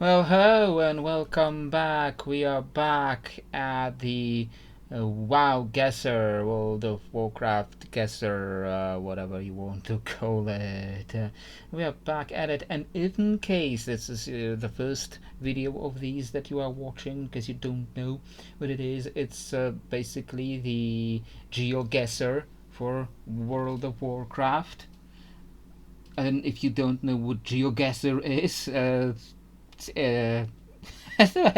Well, hello and welcome back. We are back at the WoWGuessr, World of WarCraft Guesser, whatever you want to call it. We are back at it, and in case this is the first video of these that you are watching, because you don't know what it is, it's basically the GeoGuessr for World of Warcraft. And if you don't know what GeoGuessr is, uh, so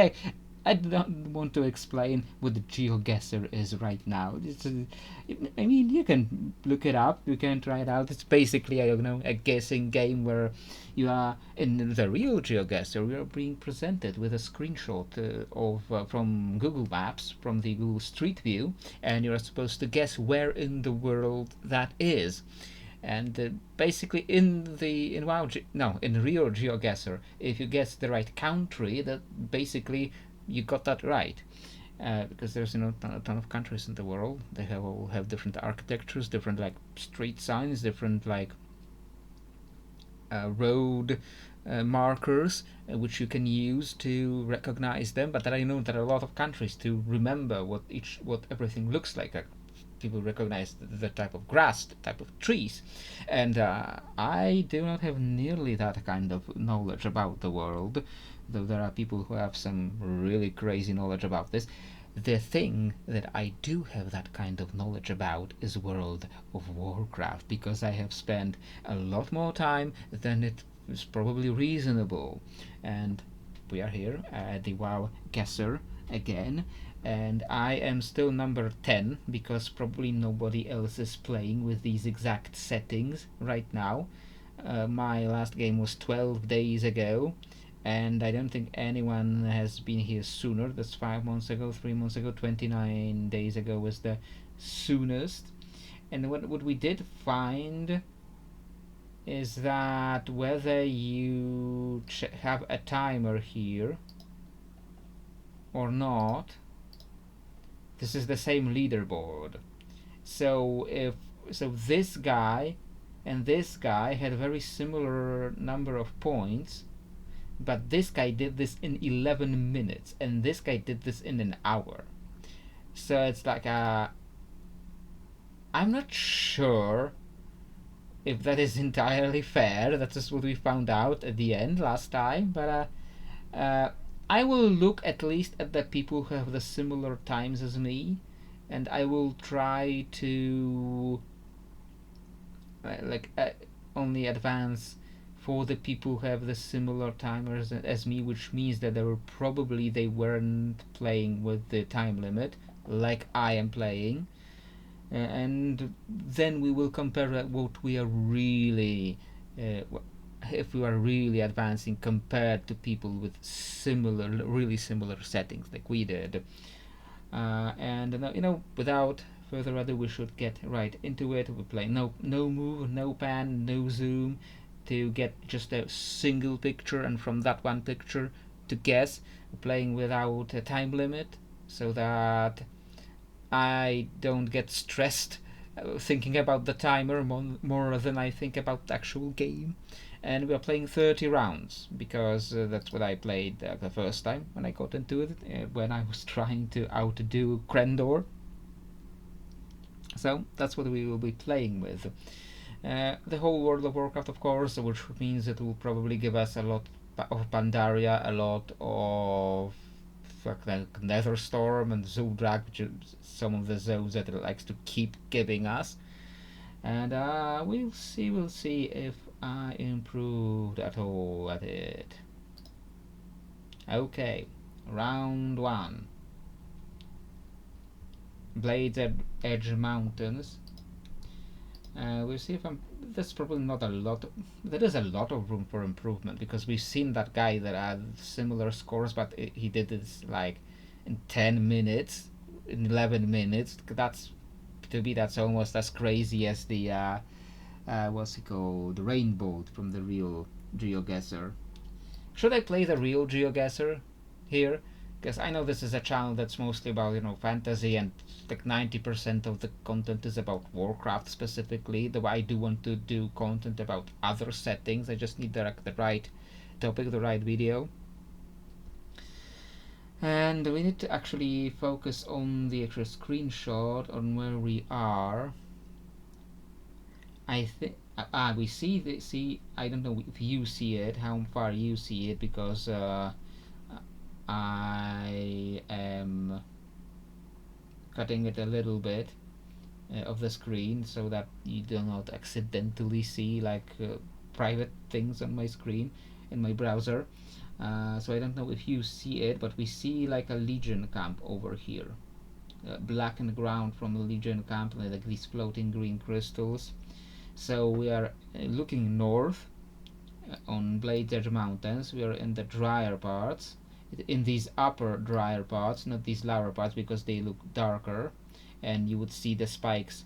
I don't want to explain what the GeoGuessr is right now. I mean, you can look it up, you can try it out. It's basically, I don't know, a guessing game where you are in the real GeoGuessr. You are being presented with a screenshot of from Google Maps, from the Google Street View, and you are supposed to guess where in the world that is. And basically, in real GeoGuessr, if you guess the right country, that basically you got that right. Because there's a ton of countries in the world. They all have different architectures, different like street signs, different like road markers, which you can use to recognize them. But I know there are a lot of countries to remember what everything looks like. People recognize the type of grass, the type of trees, and I do not have nearly that kind of knowledge about the world, though there are people who have some really crazy knowledge about this. The thing that I do have that kind of knowledge about is World of Warcraft, because I have spent a lot more time than it is probably reasonable. And we are here at the WoW Guesser again, and I am still number 10 because probably nobody else is playing with these exact settings right now. My last game was 12 days ago, and I don't think anyone has been here sooner. That's 5 months ago, 3 months ago, 29 days ago was the soonest. And what we did find is that whether you have a timer here or not, this is the same leaderboard. So if this guy and this guy had a very similar number of points, but this guy did this in 11 minutes and this guy did this in an hour. So it's like I'm not sure if that is entirely fair. That is what we found out at the end last time, but I will look at least at the people who have the similar times as me, and I will try to like only advance for the people who have the similar timers as me, which means that they weren't playing with the time limit like I am playing, and then we will compare what we are really. If we are really advancing compared to people with really similar settings like we did. And without further ado, we should get right into it. We play no move, no pan, no zoom, to get just a single picture, and from that one picture to guess. We're playing without a time limit, so that I don't get stressed thinking about the timer more than I think about the actual game. And we are playing 30 rounds because that's what I played the first time when I got into it, when I was trying to outdo Krendor. So that's what we will be playing with. The whole World of Warcraft, of course, which means it will probably give us a lot of Pandaria, a lot of like Netherstorm and Zul'Drak, which is some of the zones that it likes to keep giving us. And we'll see if I improved at all at it. Okay, round one. Blades Edge Mountains. We'll see if I'm. There's probably not a lot. There is a lot of room for improvement because we've seen that guy that had similar scores, but he did this like in 10 minutes, in 11 minutes. That's almost as crazy as the what's it called, the Rainbow from the real GeoGuessr. Should I play the real GeoGuessr here? Because I know this is a channel that's mostly about fantasy, and like 90% of the content is about Warcraft specifically. Though I do want to do content about other settings. I just need the right topic, the right video. And we need to actually focus on the actual screenshot on where we are. I think we see the see. I don't know if you see it, how far you see it, because I am cutting it a little bit of the screen so that you do not accidentally see like private things on my screen in my browser. So I don't know if you see it, but we see like a Legion camp over here. Blackened ground from the Legion camp, like these floating green crystals. So we are looking north on Blade Edge Mountains. We are in the drier parts, in these upper drier parts, not these lower parts because they look darker, and you would see the spikes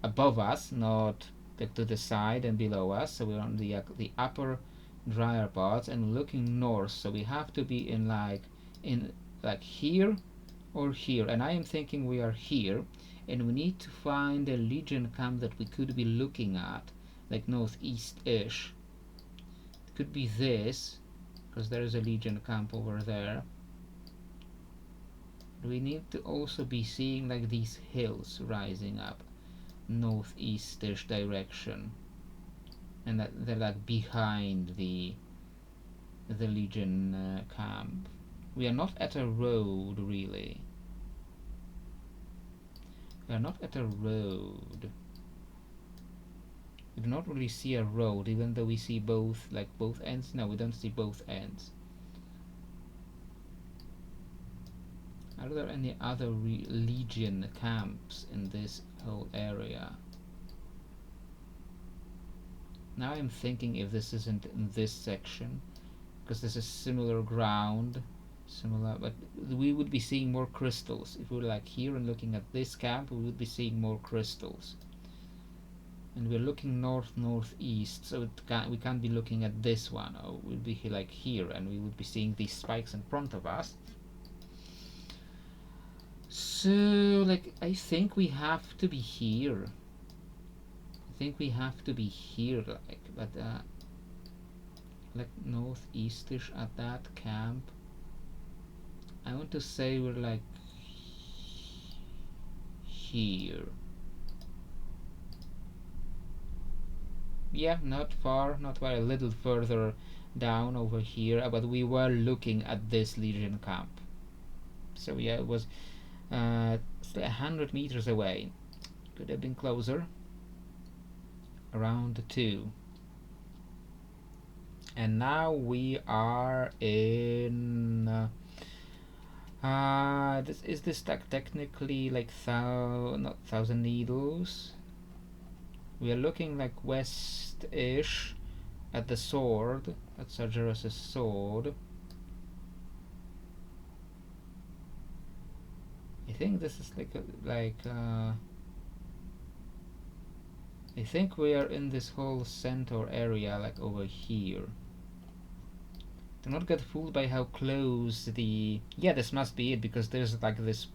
above us, not like to the side and below us. So we're on the upper drier parts and looking north. So we have to be in like here or here, and I am thinking we are here, and we need to find a Legion camp that we could be looking at, like northeast-ish. It could be this, because there is a Legion camp over there. We need to also be seeing like these hills rising up northeast-ish direction, and that they're like behind the Legion camp. We are not at a road really. We are not at a road. We do not really see a road, even though we see both ends. No, we don't see both ends. Are there any other Legion camps in this whole area? Now I'm thinking if this isn't in this section, because this is similar ground, but we would be seeing more crystals. If we were like here and looking at this camp, we would be seeing more crystals. And we're looking northeast, so we can't be looking at this one. Oh, we'll be like here, and we would be seeing these spikes in front of us. So, like, I think we have to be here. I think we have to be here, like northeastish at that camp. I want to say we're like here. Yeah, not far, a little further down over here, but we were looking at this Legion camp. So yeah, it was 100 meters away. Could have been closer. Around 2. And now we are in is this technically like not Thousand Needles? We are looking like west-ish at the sword, at Sargeras' sword. I think this is I think we are in this whole center area, like over here. Do not get fooled by how close yeah, this must be it, because there's like this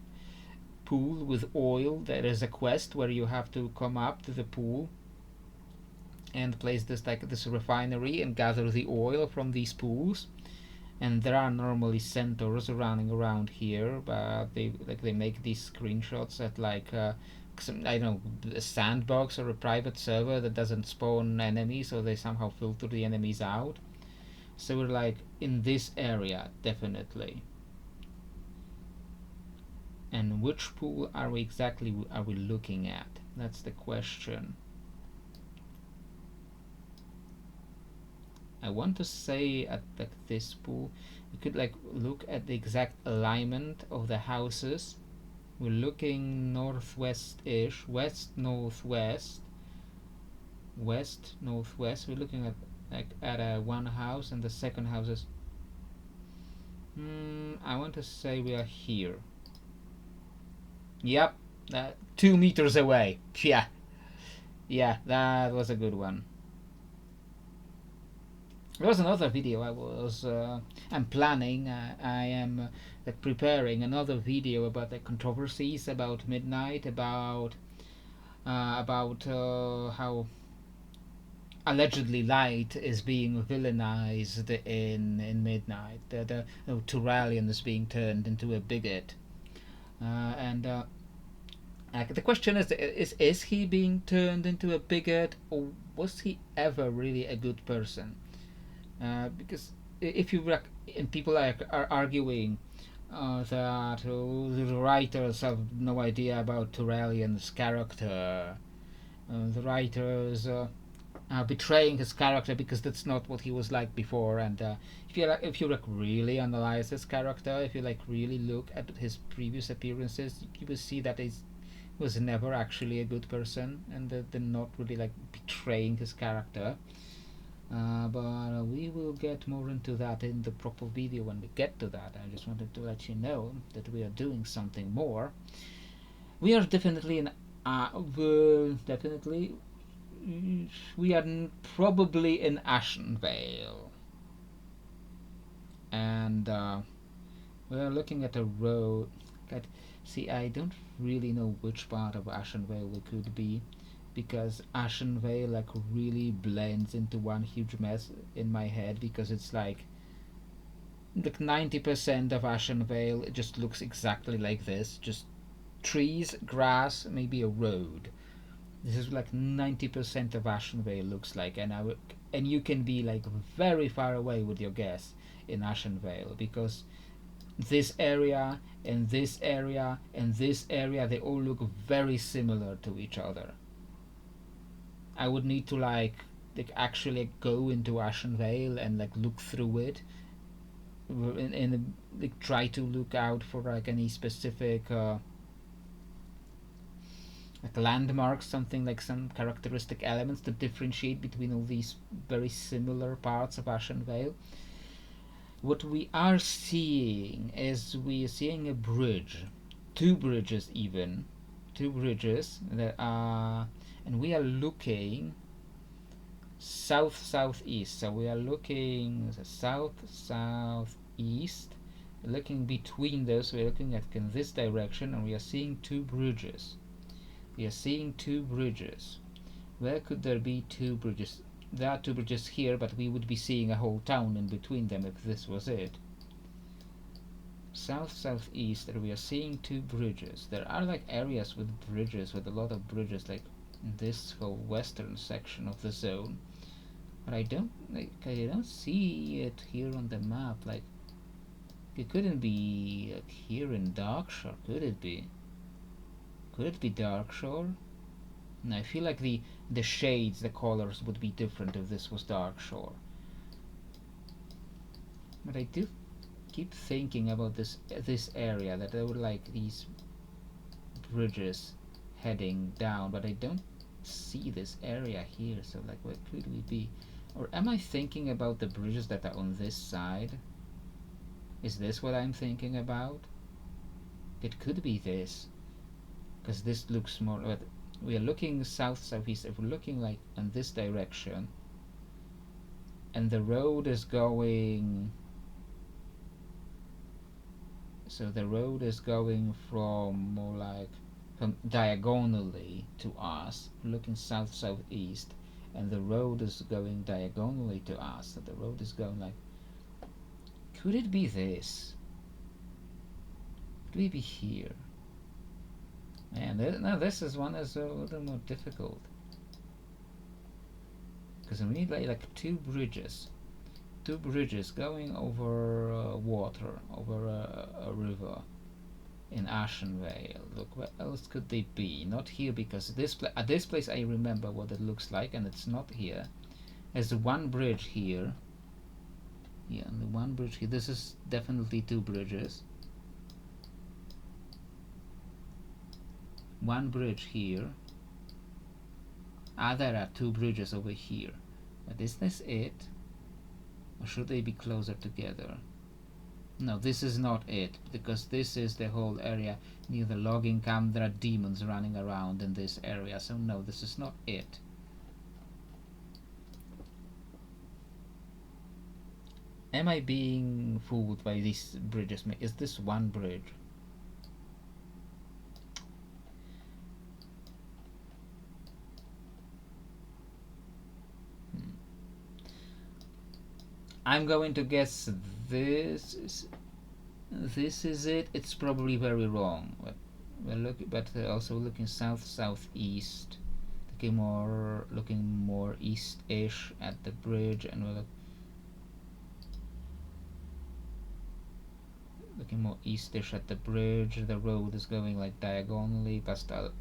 pool with oil. There is a quest where you have to come up to the pool and place this refinery and gather the oil from these pools. And there are normally centaurs running around here, but they make these screenshots at I don't know, a sandbox or a private server that doesn't spawn enemies, so they somehow filter the enemies out. So we're like in this area, definitely. And which pool are we looking at? That's the question. I want to say at this pool, we could look at the exact alignment of the houses. We're looking northwest-ish, west-northwest, west-northwest. We're looking at one house, and the second house is. I want to say we are here. Yep, 2 meters away. Yeah, that was a good one. There was another video I'm planning. I am preparing another video about the controversies about Midnight, about how allegedly Light is being villainized in Midnight. The Turalian is being turned into a bigot, and the question is he being turned into a bigot, or was he ever really a good person? Because if you and people are arguing that the writers have no idea about Turalian's character. The writers are betraying his character because that's not what he was like before. And if you like really analyze his character, if you like really look at his previous appearances, you will see that he was never actually a good person, and that they're not really like betraying his character. But we will get more into that in the proper video when we get to that. I just wanted to let you know that we are doing something more. We are definitely in definitely we are probably in Ashenvale, and we're looking at a road. See, I don't really know which part of Ashenvale we could be, because Ashenvale like really blends into one huge mess in my head, because it's like 90% of Ashenvale it just looks exactly like this, just trees, grass, maybe a road. This is like 90% of Ashenvale looks like, and you can be like very far away with your guess in Ashenvale, because this area and this area and this area, they all look very similar to each other. I would need to like actually go into Ashenvale and like look through it, and like try to look out for like any specific like landmarks, something like some characteristic elements to differentiate between all these very similar parts of Ashenvale. What we are seeing is we are seeing a bridge, two bridges even, two bridges that are, and we are looking south southeast. So we are looking south southeast, looking between those. We're looking at in this direction, and we are seeing two bridges. We are seeing two bridges. Where could there be two bridges? There are two bridges here, but we would be seeing a whole town in between them if this was it. South southeast, and we are seeing two bridges. There are like areas with bridges, with a lot of bridges, like in this whole western section of the zone. But I don't see it here on the map. Like it couldn't be like here in Darkshore, could it be? Could it be Darkshore? And I feel like the shades, the colors would be different if this was Darkshore. But I do keep thinking about this area, that there were like these bridges heading down, but I don't see this area here. So like, where could we be? Or am I thinking about the bridges that are on this side? Is this what I'm thinking about? It could be this, because this looks more. But we are looking south southeast. If we're looking like in this direction, and the road is going. So the road is going from more like from diagonally to us, looking south southeast, and the road is going diagonally to us. So the road is going like. Could it be this? Could we be here? Man, now this is one that's a little more difficult, because we need like two bridges going over water, over a river in Ashenvale. Look, where else could they be? Not here, because at this place I remember what it looks like, and it's not here. There's one bridge here. Yeah, and the one bridge here. This is definitely two bridges. One bridge here. There are two bridges over here. But is this it? Or should they be closer together? No, this is not it, because this is the whole area near the logging camp. There are demons running around in this area, so no, this is not it. Am I being fooled by these bridges? Is this one bridge? I'm going to guess this is it. It's probably very wrong, but also looking southeast, looking more east-ish at the bridge, and we're looking more eastish at the bridge. The road is going like diagonally past our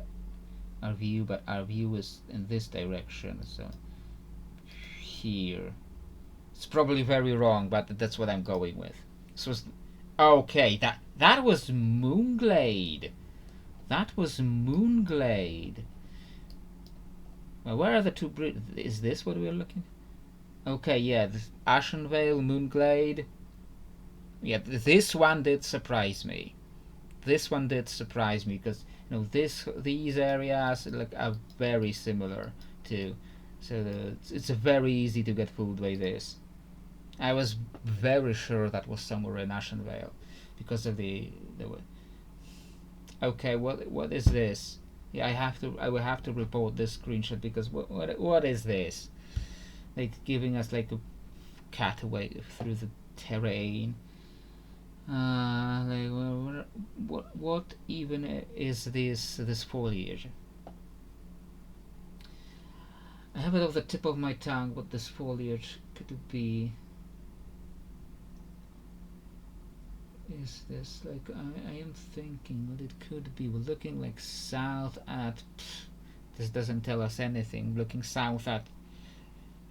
view, but our view is in this direction, so here. It's probably very wrong, but that's what I'm going with. This was okay. That was Moonglade. That was Moonglade. Well, where are the two bridges? Is this what we're looking? Okay, yeah, this Ashenvale, Moonglade. Yeah, this one did surprise me. This one did surprise me because these areas are very similar to, so it's very easy to get fooled by this. I was very sure that was somewhere in Ashenvale because of the okay, what is this? Yeah, I will have to report this screenshot because what is this? Like giving us like a cat away through the terrain. Like what even is this foliage? I have it off the tip of my tongue what this foliage could be. Is this like I am thinking what it could be. We're looking like south at this doesn't tell us anything. Looking south at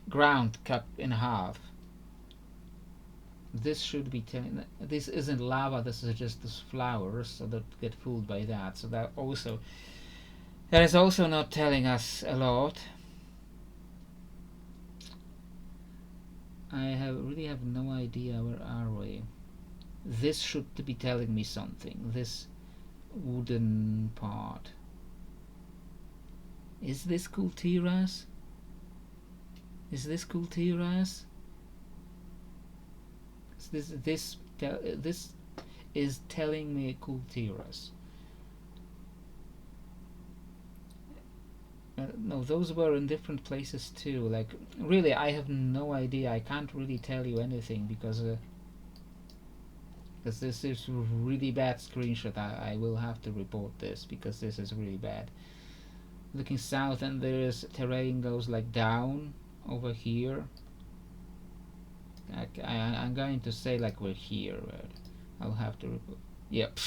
ground cut in half. This should be telling. This isn't lava. This is just these flowers. So don't get fooled by that. So that is also not telling us a lot. I really have no idea where are we. This should be telling me something. This wooden part. Is this Kultiras? Is this Kultiras? This is telling me Kultiras. No, those were in different places too. Like, really, I have no idea. I can't really tell you anything because this is really bad screenshot. I will have to report this because this is really bad. Looking south, and there's terrain goes like down over here. I'm going to say like we're here. I'll have to report. Yep.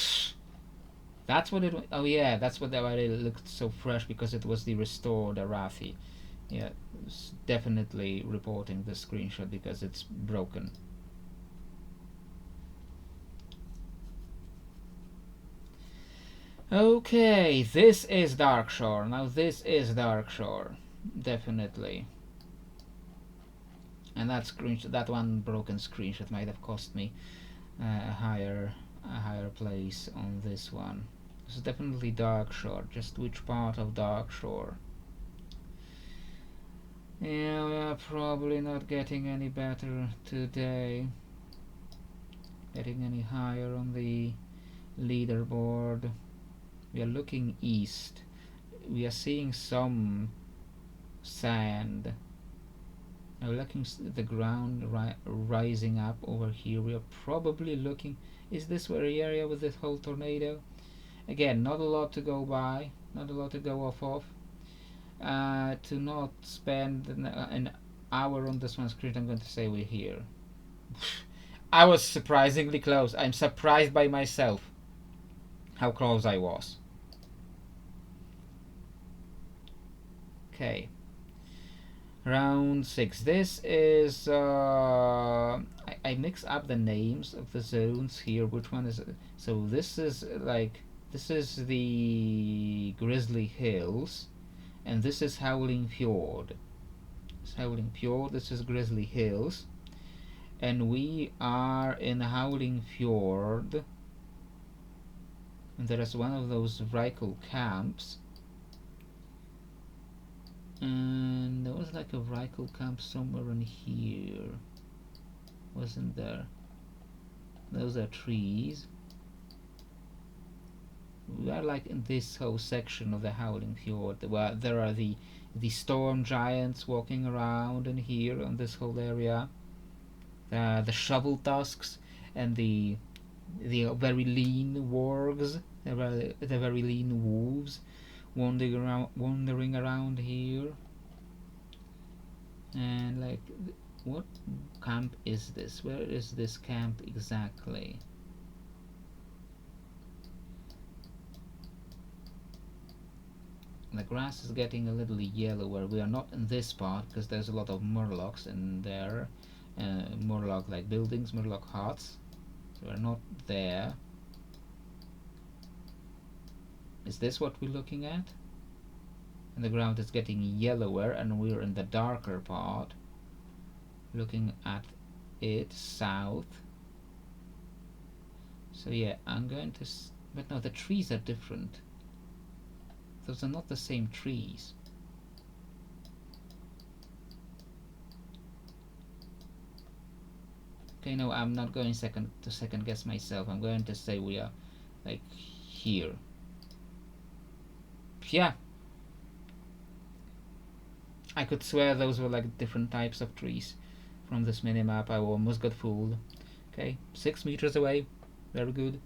That's what it. Oh yeah, that's what why it looked so fresh because it was the restored Arathi. Yeah, it's definitely reporting the screenshot because it's broken. Okay, this is Darkshore. Now this is Darkshore, definitely. And that one broken screenshot might have cost me a higher place on this one. It's definitely Darkshore. Just which part of Darkshore? Yeah, we are probably not getting any better today. Getting any higher on the leaderboard. We are looking east. We are seeing some sand. Now looking at the ground rising up over here. We are probably looking. Is this the area with this whole tornado? Again, not a lot to go by. Not a lot to go off of. To not spend an hour on this one screen, I'm going to say we're here. I was surprisingly close. I'm surprised by myself how close I was. Okay. Round 6. This is I mix up the names of the zones here. Which one is it? So this is the Grizzly Hills, and this is Howling Fjord. It's Howling Fjord. This is Grizzly Hills, and we are in Howling Fjord. And there is one of those Vrykul camps. And there was like a Vrykul camp somewhere in here, wasn't there? Those are trees. We are like in this whole section of the Howling Fjord where there are the storm giants walking around in here on this whole area. the shovel tusks, and the very lean wargs, the very lean wolves wandering around here. And like, what camp is this? Where is this camp exactly? The grass is getting a little yellower. We are not in this part because there's a lot of murlocs in there, murloc like buildings, murloc huts. So we're not there. Is this what we're looking at? And the ground is getting yellower, and we're in the darker part, looking at it south. So yeah, I'm going to but no, the trees are different. Those are not the same trees. Okay, no, I'm not going to second guess myself. I'm going to say we are like here. Yeah, I could swear those were like different types of trees from this minimap. I almost got fooled. Okay, 6 meters away. Very good.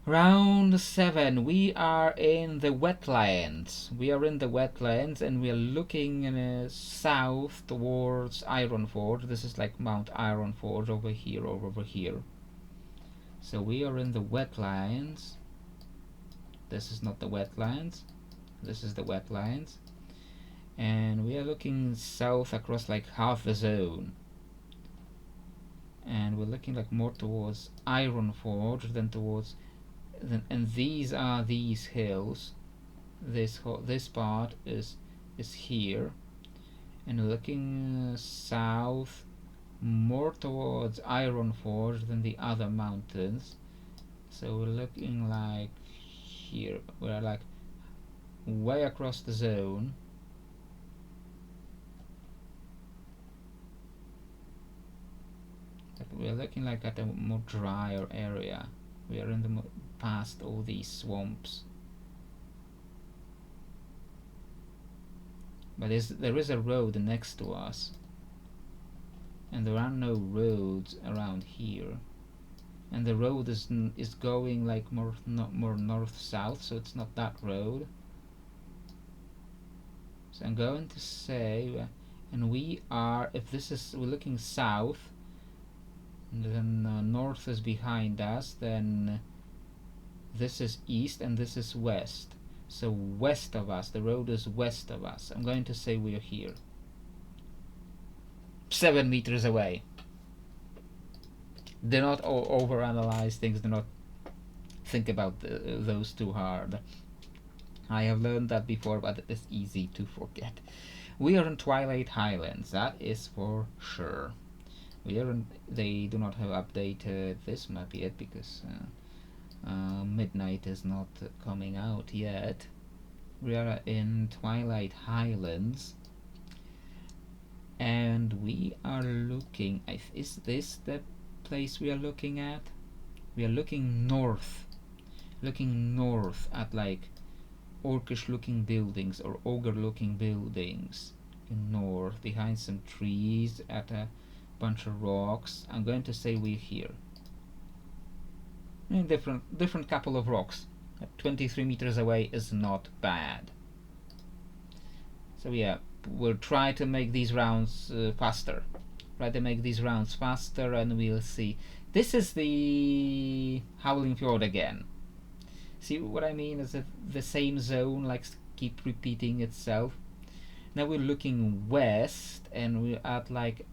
Round 7. We are in the wetlands. We are in the wetlands, and we are looking south towards Ironforge. This is like Mount Ironforge over here, over here. So we are in the wetlands. This is not the wetlands. This is the wetlands. And we are looking south across like half the zone. And we're looking like more towards Ironforge than towards... and these are these hills. This part is here, and looking south more towards Ironforge than the other mountains. So we're looking like here. We're like way across the zone. But we're looking like at a more drier area. We are in the past all these swamps. But there is a road next to us, and there are no roads around here. And the road is going like more north south, so it's not that road. So I'm going to say, and we are, if this is, we're looking south, then north is behind us, then this is east and this is west. So west of us, the road is west of us. I'm going to say we're here. 7 meters away. Do not overanalyze things. Do not think about those too hard. I have learned that before, but it is easy to forget. We are in Twilight Highlands, that is for sure. We are in, they do not have updated this map yet because midnight is not coming out yet. We are in Twilight Highlands, and we are looking, is this the place we are looking at? We are looking north at like orcish looking buildings or ogre looking buildings in north, behind some trees, at a bunch of rocks. I'm going to say we're here. Different couple of rocks. 23 meters away is not bad. So yeah, we'll try to make these rounds faster. Try to make these rounds faster, and we'll see. This is the Howling Fjord again. See what I mean? Is it the same zone, like keep repeating itself? Now we're looking west, and we're at like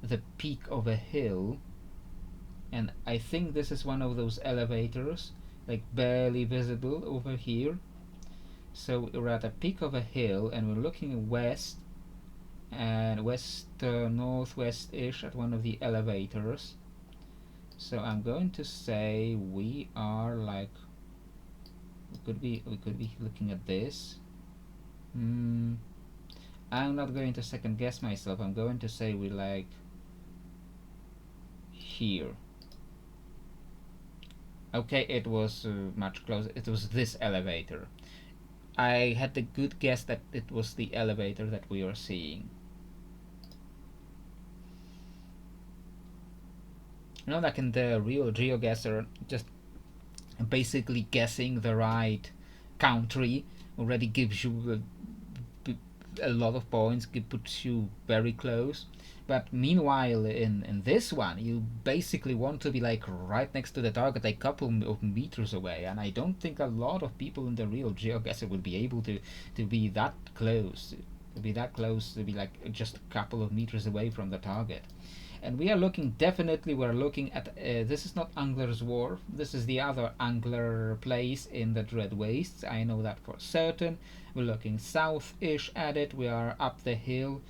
the peak of a hill, and I think this is one of those elevators, like barely visible over here. So we're at a peak of a hill, and we're looking west and northwest-ish at one of the elevators. So I'm going to say we are like, we could be looking at this. I'm not going to second guess myself. I'm going to say we like here. Okay, it was much closer. It was this elevator. I had the good guess that it was the elevator that we are seeing. You know, like in the real GeoGuessr, just basically guessing the right country already gives you a lot of points, it puts you very close. But meanwhile, in this one, you basically want to be like right next to the target, a couple of meters away. And I don't think a lot of people in the real GeoGuessr will be able to be that close, to be like just a couple of meters away from the target. And we are looking, definitely we're looking at, this is not Angler's Wharf, this is the other angler place in the Dread Wastes, I know that for certain. We're looking south-ish at it, we are up the hill,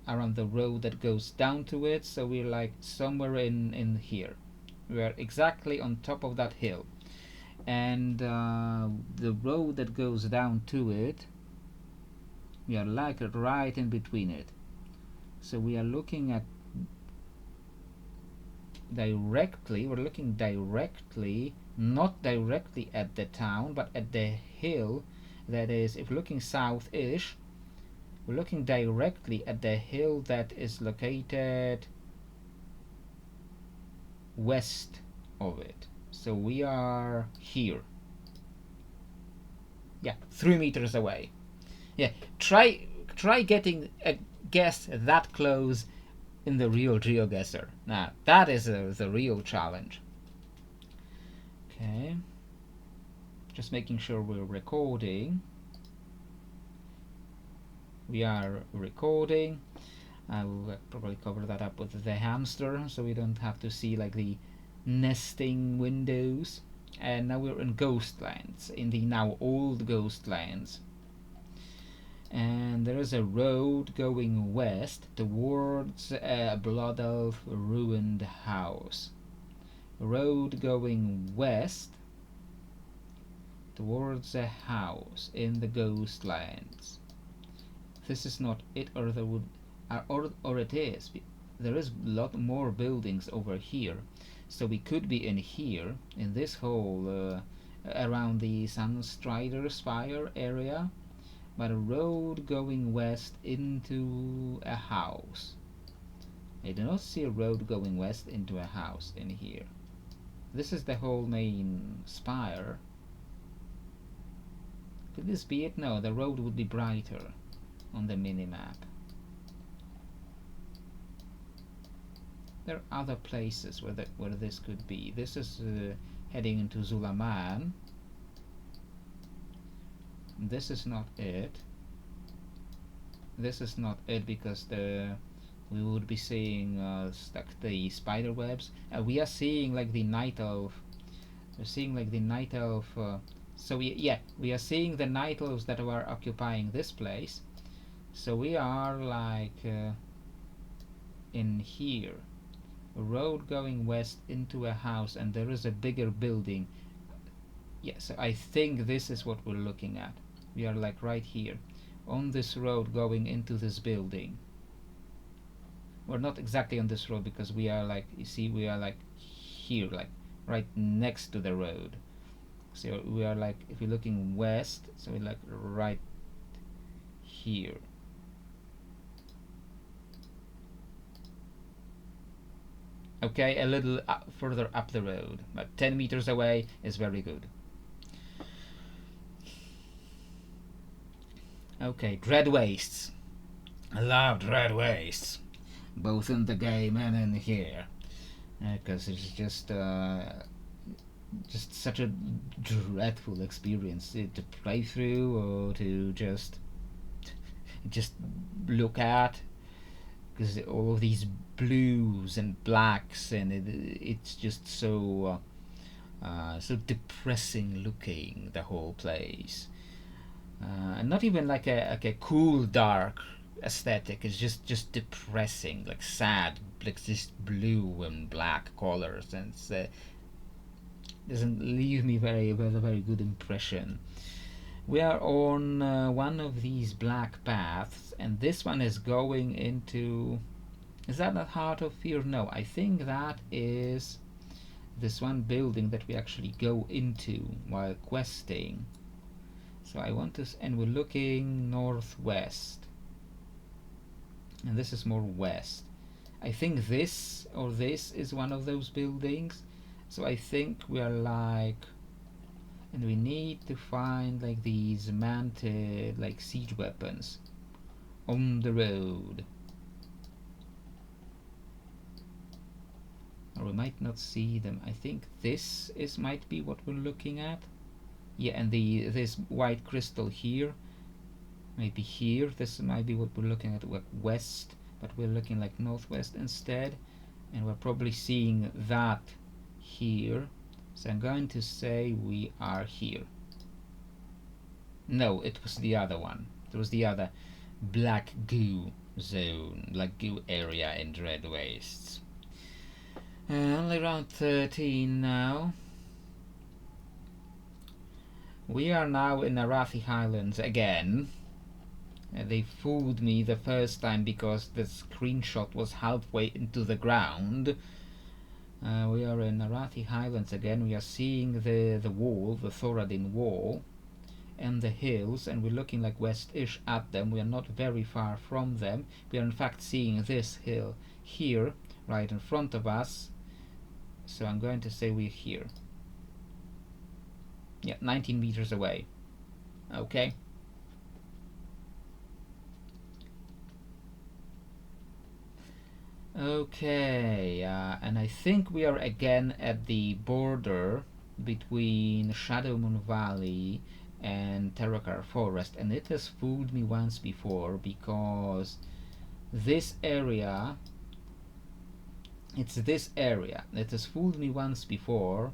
around the road that goes down to it, so we're like somewhere in here. We are exactly on top of that hill. And the road that goes down to it, we are like right in between it. So we are looking at directly, we're looking directly, not directly at the town, but at the hill. That is, if we're looking south-ish, we're looking directly at the hill that is located west of it. So we are here. Yeah, 3 meters away. Yeah, try getting a guess that close in the real GeoGuessr. Now, that is the real challenge. Okay. Just making sure we're recording. We are recording. I will probably cover that up with the hamster so we don't have to see like the nesting windows. And now we're in Ghostlands, in the now old Ghostlands. And there is a road going west towards a Blood Elf ruined house. Road going west towards a house in the Ghostlands. This is not it, or there would, or it is. There is a lot more buildings over here, so we could be in here, in this whole around the Sunstrider Spire area, but a road going west into a house. I do not see a road going west into a house in here. This is the whole main spire. Could this be it? No, the road would be brighter on the minimap. There are other places where this could be. This is heading into Zulaman. This is not it. This is not it because we would be seeing like the spider webs. We are seeing like the night elf. We're seeing like the night elf. So we are seeing the night elves that are occupying this place. So we are like in here. A road going west into a house, and there is a bigger building. Yes, so I think this is what we're looking at. We are like right here on this road going into this building. We're not exactly on this road because we are like, you see, we are like here, like right next to the road. So we are like, if we're looking west, so we're like right here. Okay, a little further up the road, but 10 meters away is very good. Okay, Dread Wastes. I love Dread Wastes, both in the game and in here, because it's just such a dreadful experience to play through or to just look at, because all of these blues and blacks, and it's just so so depressing looking, the whole place, and not even like a cool dark aesthetic. It's just depressing, like sad, like just blue and black colors, and it doesn't leave me with a very good impression. We are on one of these black paths, and this one is going into, is that not Heart of Fear? No, I think that is this one building that we actually go into while questing. So I want to, and we're looking northwest, and this is more west. I think this or this is one of those buildings. So I think we are like, and we need to find like these mounted like siege weapons on the road. Or we might not see them. I think this is might be what we're looking at. Yeah, and this white crystal here, maybe here. This might be what we're looking at, west, but we're looking like northwest instead, and we're probably seeing that here. So I'm going to say we are here. No, it was the other one. It was the other black goo zone, black goo area in Dread Wastes. Only round 13 now. We are now in Arathi Highlands again. They fooled me the first time because the screenshot was halfway into the ground. We are in Arathi Highlands again. We are seeing the wall, the Thoradin wall, and the hills, and we're looking like west-ish at them. We are not very far from them. We are in fact seeing this hill here, right in front of us. So I'm going to say we're here. Yeah, 19 meters away. Okay. Okay, and I think we are again at the border between Shadowmoon Valley and Terakar Forest, and it has fooled me once before because this area, it's this area that has fooled me once before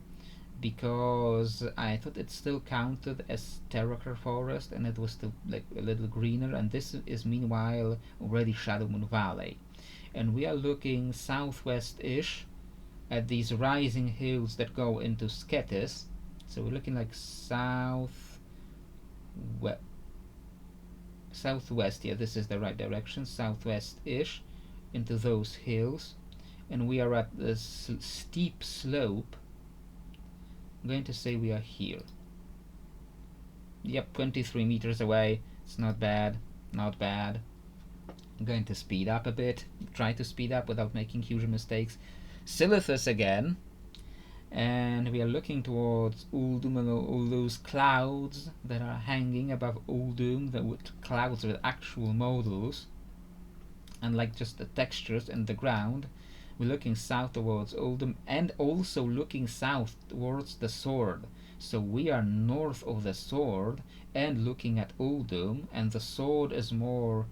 because I thought it still counted as Terakar Forest and it was still like a little greener, and this is meanwhile already Shadowmoon Valley. And we are looking southwest-ish at these rising hills that go into Sketis. So we're looking like southwest. Yeah, this is the right direction. Southwest-ish into those hills, and we are at this steep slope. I'm going to say we are here. Yep, 23 meters away. It's not bad. Not bad. I'm going to speed up a bit, try to speed up without making huge mistakes. Silithus again, and we are looking towards Uldum and all those clouds that are hanging above Uldum, the clouds with actual models, and like just the textures and the ground. We're looking south towards Uldum and also looking south towards the sword. So we are north of the sword and looking at Uldum, and the sword is more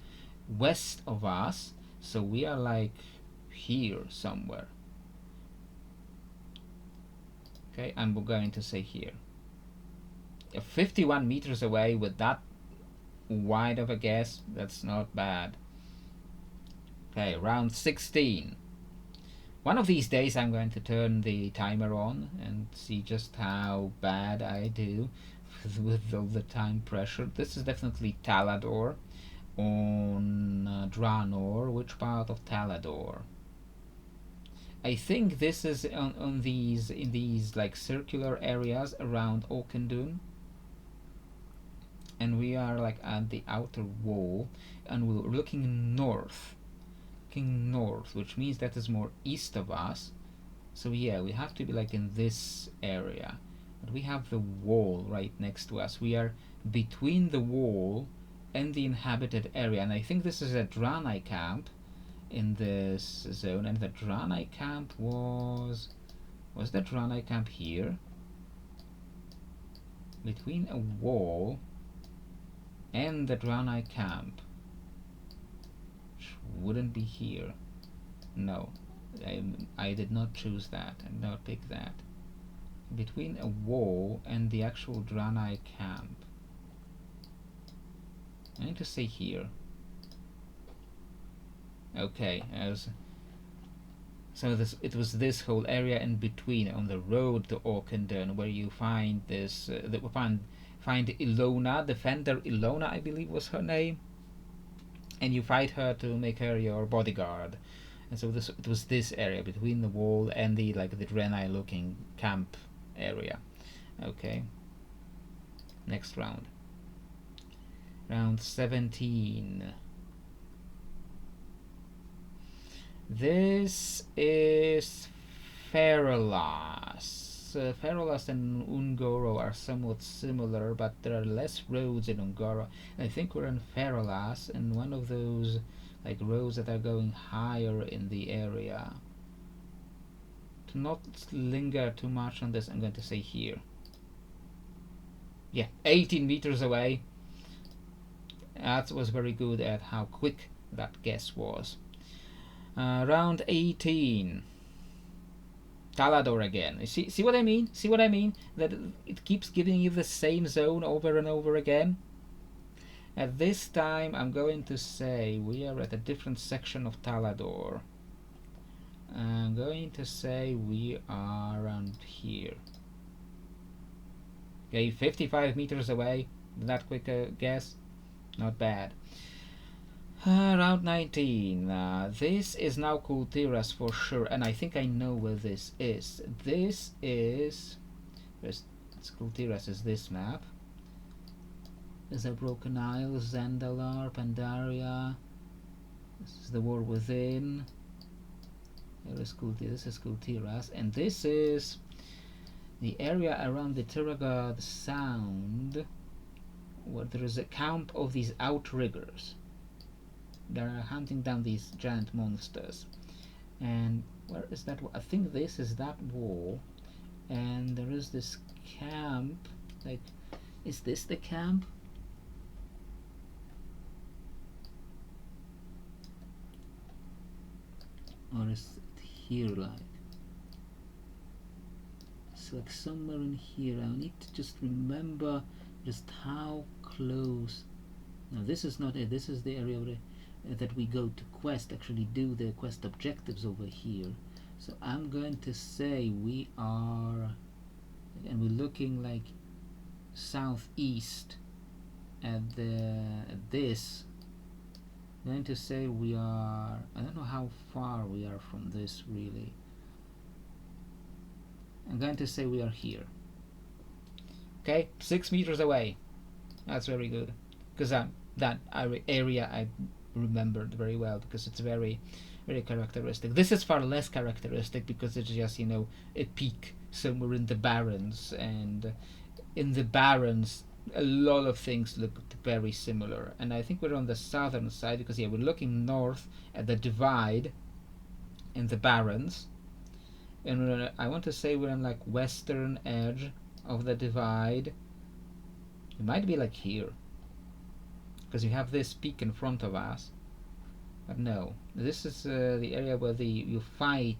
west of us, so we are like here somewhere. Okay, I'm going to say here. 51 meters away with that wide of a guess, that's not bad. Okay, round 16. One of these days I'm going to turn the timer on and see just how bad I do with all the time pressure. This is definitely Talador. On Draenor, which part of Talador? I think this is on these, in these like circular areas around Oakendun, and we are like at the outer wall, and we're looking north, which means that is more east of us. So yeah, we have to be like in this area, but we have the wall right next to us. We are between the wall and the inhabited area, and I think this is a Draenei camp in this zone, and the Draenei camp was the Draenei camp here? Between a wall and the Draenei camp, which wouldn't be here. No, I did not choose that, I did not pick that. Between a wall and the actual Draenei camp, I need to say here. Okay, so it was this whole area in between on the road to Oakendun where you find this. Find Ilona, Defender Ilona, I believe was her name, and you fight her to make her your bodyguard. And so it was this area between the wall and the Draenei looking camp area. Okay. Next round. Round 17. This is Ferolas. Ferolas and Ungoro are somewhat similar, but there are less roads in Ungoro. I think we're in Ferolas, and one of those like roads that are going higher in the area. To not linger too much on this, I'm going to say here. Yeah, 18 meters away. That was very good at how quick that guess was. Round 18. Talador again. See what I mean? See what I mean? That it keeps giving you the same zone over and over again. At this time, I'm going to say we are at a different section of Talador. I'm going to say we are around here. Okay, 55 meters away. That quick guess? Not bad. Round 19. This is now Kultiras for sure, and I think I know where this is. This is... Kultiras is this map. There's a Broken Isle, Zandalar, Pandaria. This is the War Within. This is Kultiras, and this is the area around the Tiragad Sound, where there is a camp of these outriggers. They're hunting down these giant monsters. And where is that? I think this is that wall, and there is this camp. Like, is this the camp? Or is it here? Like, it's like somewhere in here. I need to just remember just how close. Now this is not it. This is the area where that we go to quest, actually do the quest objectives over here. So I'm going to say we are, and we're looking like southeast at this. I'm going to say we are, I don't know how far we are from this really. I'm going to say we are here. Okay, 6 meters away. That's very good, because that area I remembered very well, because it's very, very characteristic. This is far less characteristic because it's just, you know, a peak somewhere in the Barrens, and in the Barrens a lot of things look very similar. And I think we're on the southern side, because yeah, we're looking north at the divide in the Barrens, and I want to say we're on like western edge of the divide. It might be like here, because you have this peak in front of us. But no, this is the area where you fight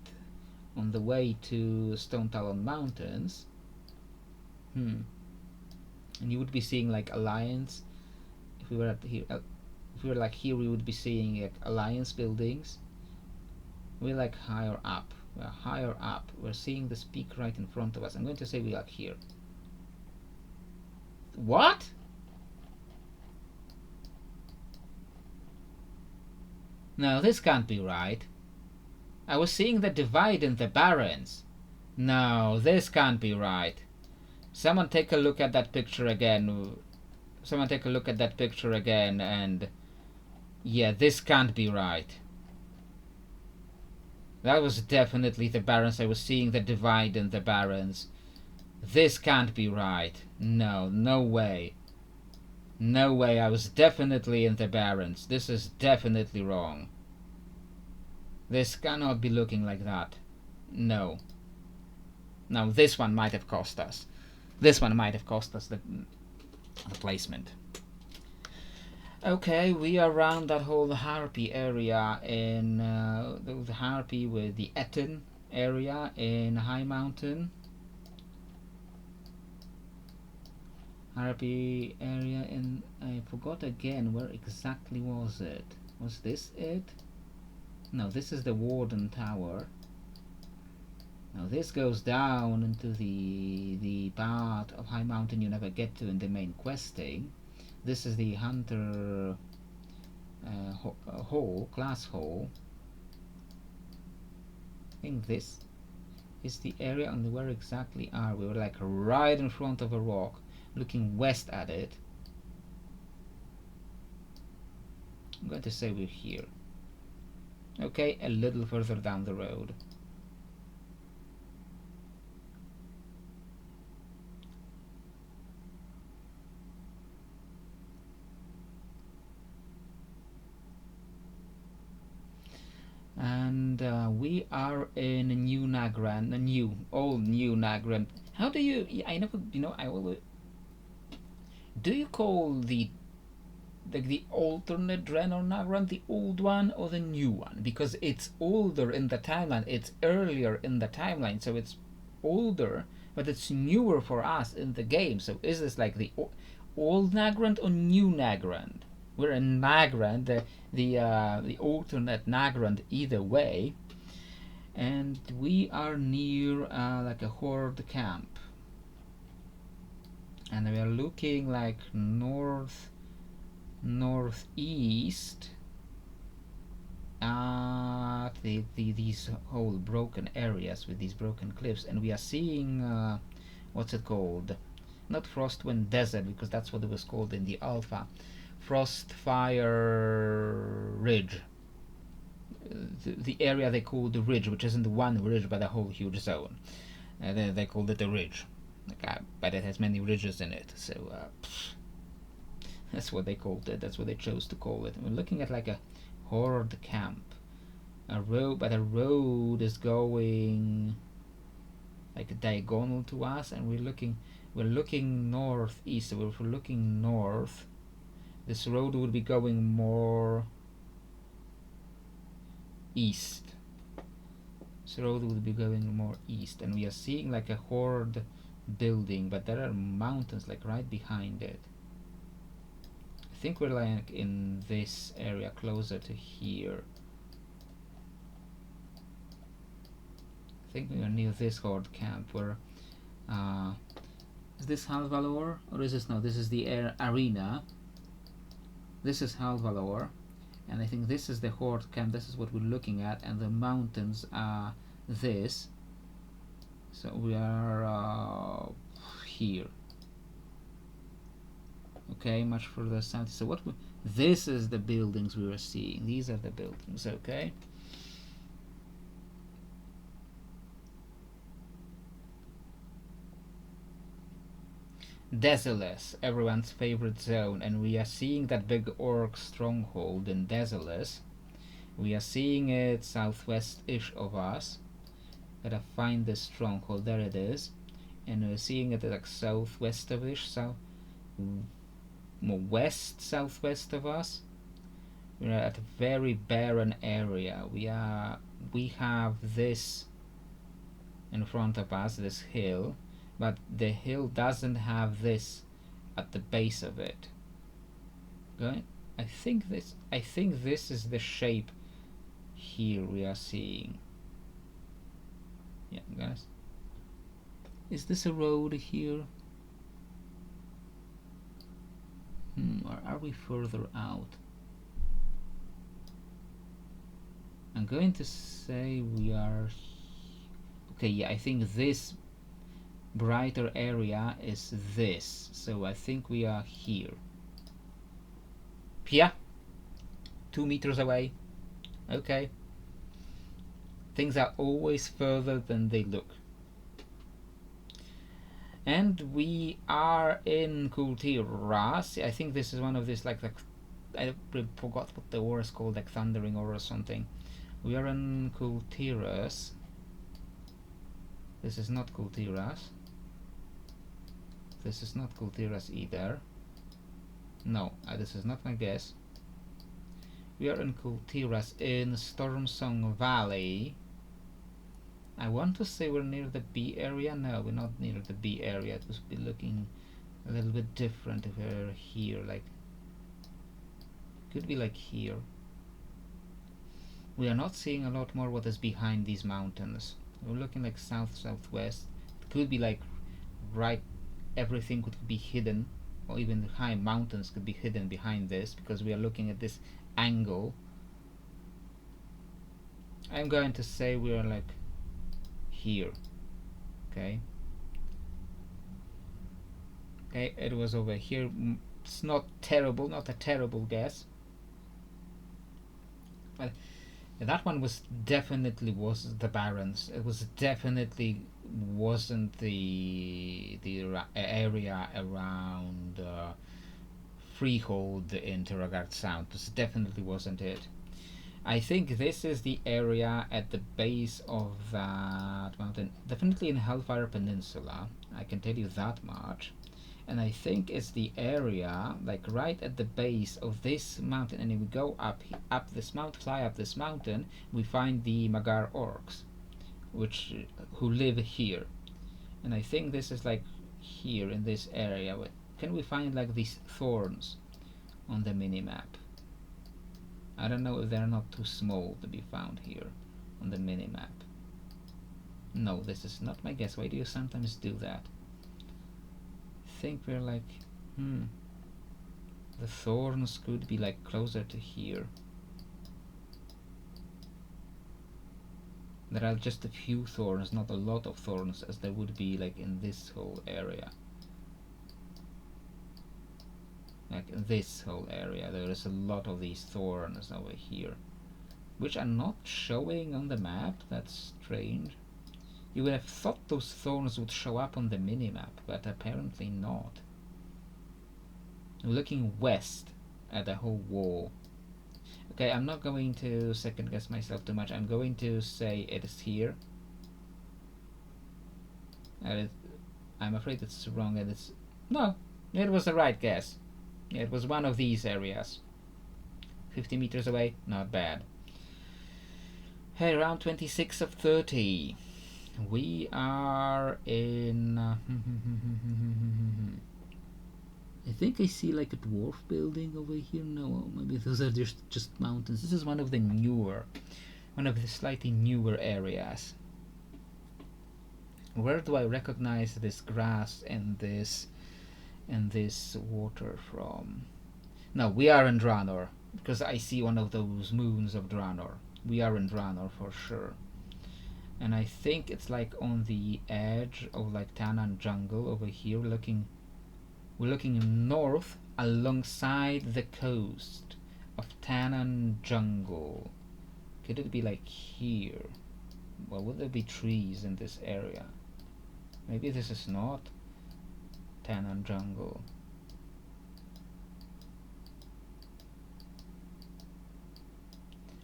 on the way to Stone Talon Mountains. And you would be seeing like Alliance. If we were at here, if we were like here, we would be seeing like Alliance buildings. We're like higher up. We're higher up. We're seeing this peak right in front of us. I'm going to say we're like here. What? No, this can't be right. I was seeing the divide in the Barrens. No, this can't be right. Someone take a look at that picture again. Someone take a look at that picture again, and yeah, this can't be right. That was definitely the Barrens. I was seeing the divide in the Barrens. This can't be right. No, no way. No way, I was definitely in the Barrens. This is definitely wrong. This cannot be looking like that. No. Now this one might have cost us. This one might have cost us the placement. Okay, we are around that whole Harpy area in the Harpy with the Etten area in High Mountain. Harpy area in, I forgot again, where exactly was it? Was this it? No, this is the Warden Tower. Now this goes down into the part of High Mountain you never get to in the main questing. This is the Hunter hall, class hall. I think this is the area on where exactly are we? We're like right in front of a rock, looking west at it. I'm going to say we're here. Okay, a little further down the road. And we are in New Nagrand, old New Nagrand. How do you? I never, I always. Do you call the alternate Dren or Nagrand the old one or the new one? Because it's older in the timeline. It's earlier in the timeline, so it's older, but it's newer for us in the game. So is this like the old Nagrand or new Nagrand? We're in Nagrand, the alternate Nagrand either way, and we are near like a horde camp, and we are looking like northeast at these whole broken areas with these broken cliffs, and we are seeing what's it called? Not Frostwind Desert, because that's what it was called in the alpha. Frostfire Ridge. The area they call the ridge, which isn't the one ridge but a whole huge zone. They called it a ridge, but it has many ridges in it. So that's what they called it. That's what they chose to call it. And we're looking at like a horde camp. A road, but a road is going like a diagonal to us, and we're looking northeast. So if we're looking north, this road would be going more east. This road would be going more east, and we are seeing like a horde building, but there are mountains like right behind it. I think we're like in this area closer to here. I think we are near this horde camp where is this Halvalor or is this no? This is the arena. This is Halvalor, and I think this is the horde camp. This is what we're looking at, and the mountains are this. So we are here. Okay, much further south. So this is the buildings we were seeing. These are the buildings. Okay. Desolus, everyone's favorite zone, and we are seeing that big orc stronghold in Desolus. We are seeing it southwest-ish of us. Gotta find this stronghold. There it is, and we're seeing it like southwest of ish, west southwest of us. We're at a very barren area. We have this in front of us, this hill, but the hill doesn't have this at the base of it. Okay? I think this is the shape here we are seeing. Yeah, guys. Is this a road here? Or are we further out? I'm going to say we are. Okay, yeah, I think this brighter area is this. So I think we are here. Yeah, 2 meters away. Okay. Things are always further than they look. And we are in Kultiras. I think this is one of these like I forgot what the ore is called, like thundering ore or something. We are in Kultiras. This is not Kultiras. This is not Kultiras either. No, this is not my guess. We are in Kultiras in Stormsong Valley. I want to say we're near the B area. No, we're not near the B area. It would be looking a little bit different if we're here. Like, could be like here. We are not seeing a lot more what is behind these mountains. We're looking like southwest. It could be like right. Everything could be hidden, or even the high mountains could be hidden behind this, because we are looking at this angle. I'm going to say we are like here. Okay, it was over here. It's not terrible, not a terrible guess, but That one was definitely was the Barrens. It was definitely wasn't the area around Freehold in Terragard Sound. This definitely wasn't it. I think this is the area at the base of that mountain. Definitely in Hellfire Peninsula. I can tell you that much. And I think it's the area like right at the base of this mountain. And if we go up this mountain, fly up this mountain, we find the Magar orcs, which who live here. And I think this is like here in this area. Can we find like these thorns on the mini map? I don't know if they're not too small to be found here on the mini map. No, this is not my guess. Why do you sometimes do that? Think we're like, the thorns could be like closer to here. There are just a few thorns, not a lot of thorns as there would be like in this whole area. Like in this whole area there is a lot of these thorns over here, which are not showing on the map. That's strange. You would have thought those thorns would show up on the minimap, but apparently not. We're looking west at the whole wall. Okay, I'm not going to second guess myself too much. I'm going to say it is here. I'm afraid it's wrong. And it's no, it was the right guess. It was one of these areas. 50 meters away, not bad. Hey, round 26 of 30. We are in. I think I see like a dwarf building over here. No, maybe those are just mountains. This is one of the slightly newer areas. Where do I recognize this grass and this water from? No, we are in Draenor, because I see one of those moons of Draenor. We are in Draenor for sure. And I think it's like on the edge of like Tanan jungle over here. We're looking north alongside the coast of Tanan jungle. Could it be like here? Well, would there be trees in this area? Maybe this is not Tanan jungle.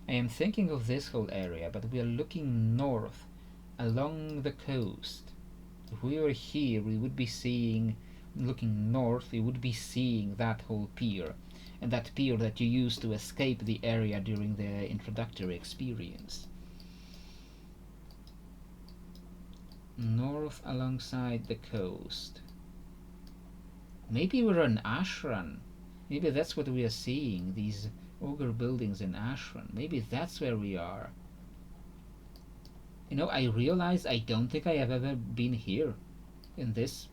I am thinking of this whole area, but we are looking north along the coast. If we were here, we would be seeing, looking north, we would be seeing that whole pier, and that pier that you used to escape the area during the introductory experience. North alongside the coast. Maybe we're in Ashran. Maybe that's what we are seeing, these ogre buildings in Ashran. Maybe that's where we are. You know, I realize I don't think I have ever been here in this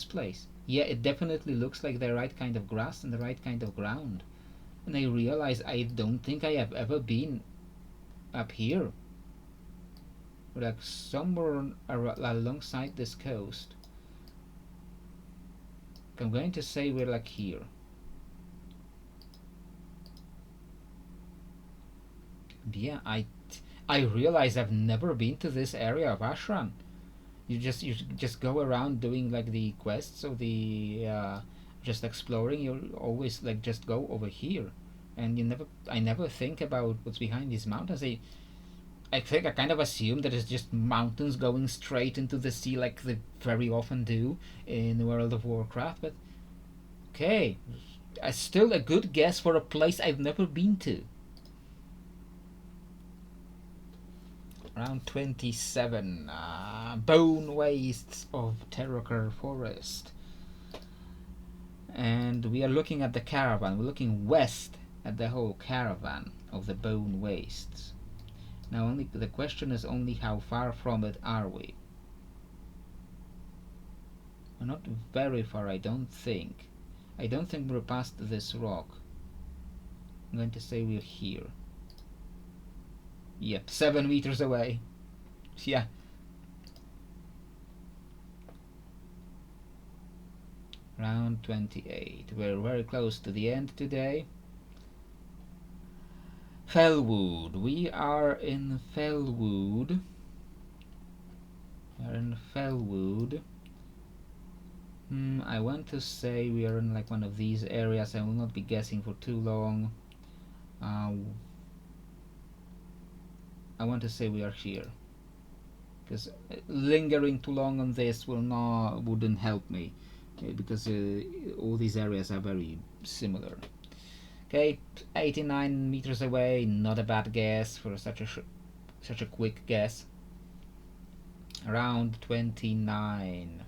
place. Yeah, it definitely looks like the right kind of grass and the right kind of ground. And I realize I don't think I have ever been up here. We're like somewhere alongside this coast. I'm going to say we're like here. Yeah, I realize I've never been to this area of Ashran. You just go around doing like the quests or the just exploring. You always like just go over here, and I never think about what's behind these mountains. I think I kind of assume that it's just mountains going straight into the sea like they very often do in World of Warcraft. But okay, still a good guess for a place I've never been to. Round 27, Bone Wastes of Terracur Forest. And we are looking at the caravan. We're looking west at the whole caravan of the Bone Wastes. Now only the question is only how far from it are we? We're not very far, I don't think. I don't think we're past this rock. I'm going to say we're here. Yep, 7 meters away. Yeah. Round 28. We're very close to the end today. Fellwood. We are in Fellwood. We are in Fellwood. I want to say we are in like one of these areas. I will not be guessing for too long. I want to say we are here, because lingering too long on this wouldn't help me, because all these areas are very similar. Okay, 89 meters away, not a bad guess for such a quick guess. Around 29.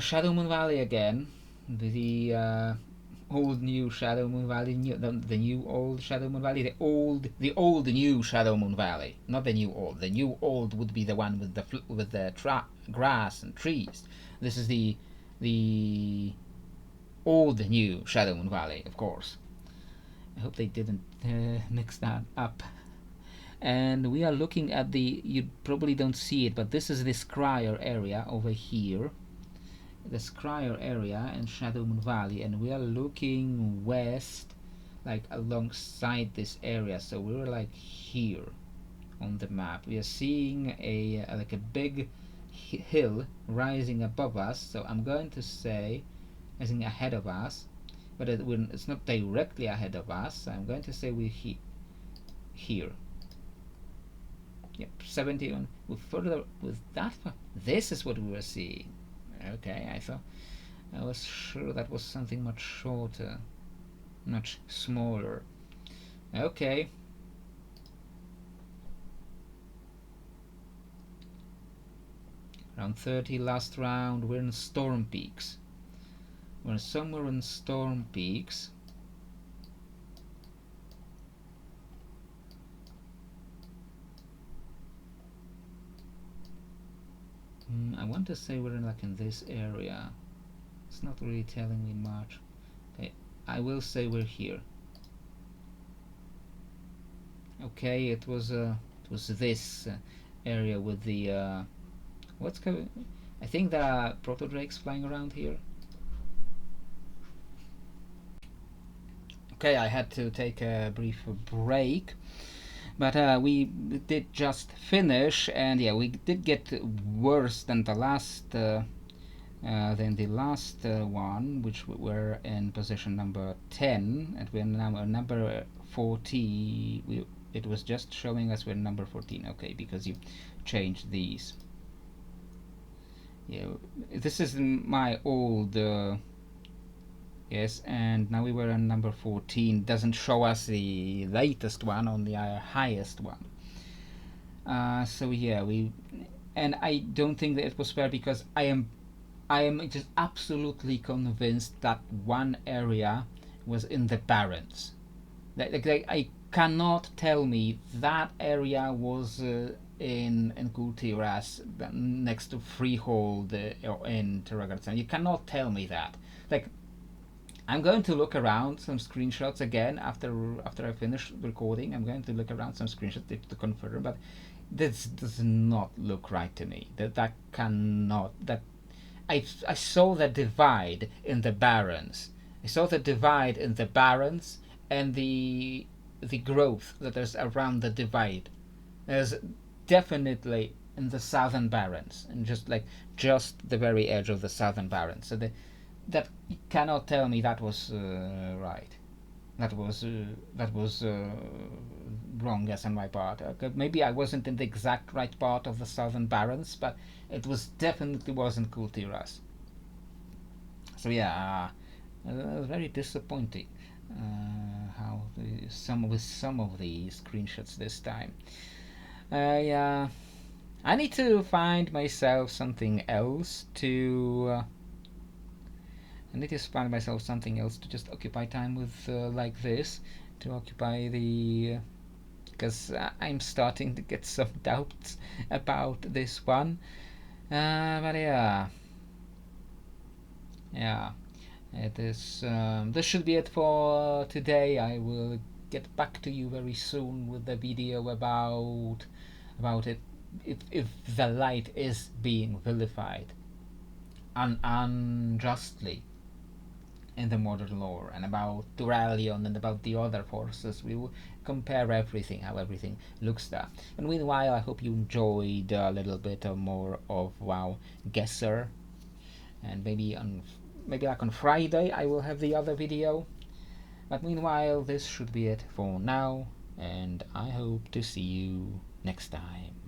Shadow Moon Valley again. The old new Shadow Moon Valley, the new old Shadow Moon Valley, the old new Shadow Moon Valley, not the new old. The new old would be the one with the grass and trees. This is the old new Shadow Moon Valley, of course. I hope they didn't mix that up. And we are looking at you probably don't see it, but this is the Scryer area over here. The Scryer area in Shadow Moon Valley, and we are looking west, like alongside this area. So we're like here on the map. We are seeing like a big hill rising above us. So I'm going to say rising ahead of us, but it's not directly ahead of us. So I'm going to say we're here. Yep, 71. With further with that, this is what we were seeing. Okay, I was sure that was something much shorter, much smaller. Okay. Round 30, last round. We're in Storm Peaks. We're somewhere in Storm Peaks. I want to say we're in this area. It's not really telling me much. Okay, I will say we're here. Okay, it was this area with the what's going? I think there are proto drakes flying around here. Okay, I had to take a brief break, but we did just finish, and yeah, we did get worse than the last one, which were in position number 10, and we're now number 40. It was just showing us we're number 14. Okay, because you changed these. Yeah, this is my old yes, and now we were on number 14. Doesn't show us the latest one, on the highest one. So yeah, and I don't think that it was fair, because I am just absolutely convinced that one area was in the Barrens. I cannot tell me that area was in Gultiras, next to Freehold, or in Terragarden. You cannot tell me that. Like, I'm going to look around some screenshots again after I finish recording. I'm going to look around some screenshots to confirm, but this does not look right to me. That cannot. That I saw the divide in the Barrens. I saw the divide in the Barrens, and the growth that is around the divide. There's definitely in the Southern Barrens, and just the very edge of the Southern Barrens. So that you cannot tell me that was right. That was wrong guess on my part. Maybe I wasn't in the exact right part of the Southern Barrens, but it definitely wasn't Kultiras. So yeah, very disappointing. How some of the screenshots this time. Yeah, I need to find myself something else to. I need to find myself something else to just occupy time with, like this, to occupy the. Because I'm starting to get some doubts about this one. But yeah. It is. This should be it for today. I will get back to you very soon with the video about it. If the light is being vilified unjustly in the modern lore, and about Duralion and about the other forces. We will compare everything, how everything looks there. And meanwhile, I hope you enjoyed a little bit more of WoWGuessr, and maybe like on Friday I will have the other video. But meanwhile, this should be it for now, and I hope to see you next time.